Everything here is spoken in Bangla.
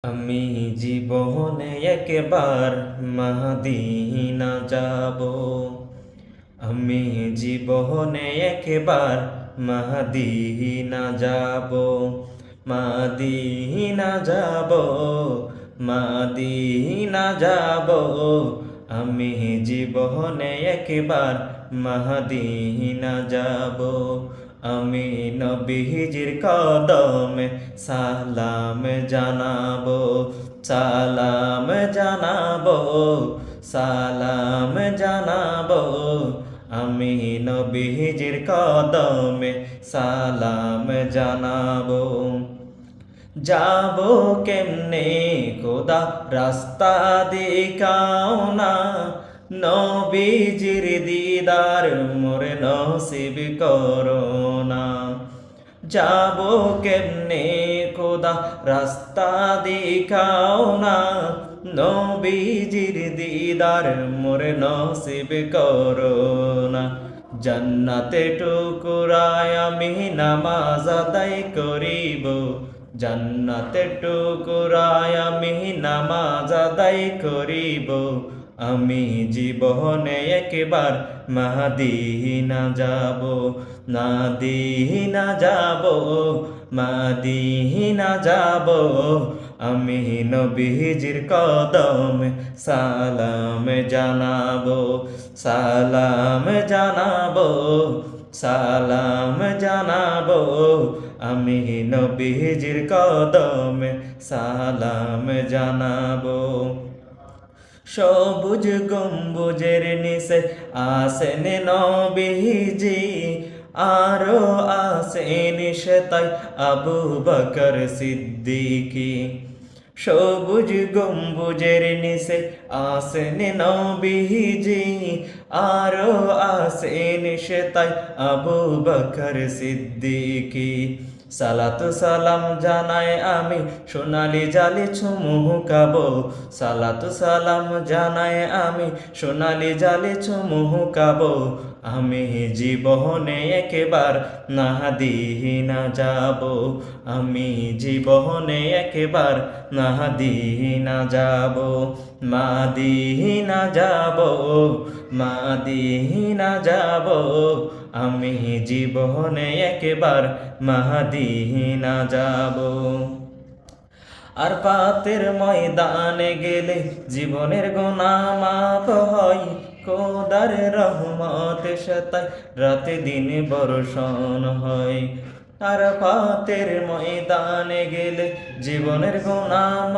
আমি জীবনে একবার মদিনা যাব। আমি জীবনে একবার মদিনা যাব। মদিনা যাব, মদিনা যাব। আমি জীবনে একবার মদিনা যাব। আমি নবীজির কদমে সালাম জানাবো, সালাম জানাবো, সালাম জানাবো। আমি নবীজির কদমে সালাম জানাবো। যাবো কেমনে খোদা রাস্তা দেখাও না, নবীজির দিদার মোরে নসিব করো না। যাবো কেমনে খোদা রাস্তা দেখাও না, নবীজির দিদার মোরে নসিব করো না। জান্নাতে টুকুরায় আমি নামাজ আদায় করিব, জান্নাতে টুকুরায় আমি নামাজ আদায় করিব। আমি জীবনে একবার মদিনা যাব, মদিনা যাব, মদিনা যাব। আমি নবীজির কদমে সালাম জানাবো, সালাম জানাবো, সালাম জানাবো। আমি নবীজির কদমে সালাম জানাবো। সবুজ গম্বুজের নিচে আসেন নবীজি, আরো আসেন সেতাই আবু বকর সিদ্দিকী। সবুজ গম্বুজের নিচে আসেন নবীজি, আরো আসেন সেতাই আবু বকর সিদ্দিকী। সালাতু সালাম জানাই আমি সোনালি জালি চুমুকাবো, সালাতু সালাম জানাই আমি সোনালি জালি চুমুকাবো। আমি জীবনে একবার মদিনা যাব, আমি জীবনে একবার মদিনা যাব। মদিনা যাব, মদিনা যাব। আমি জীবনে একবার মদিনা যাব। আর পাতের ময়দানে গেলে জীবনের গুনাহ মাফ হয়, খোদার রহমত সেতাই রাতে দিন বর্ষণ হয়। আর পাতের ময়দানে গেলে জীবনের গুনাহ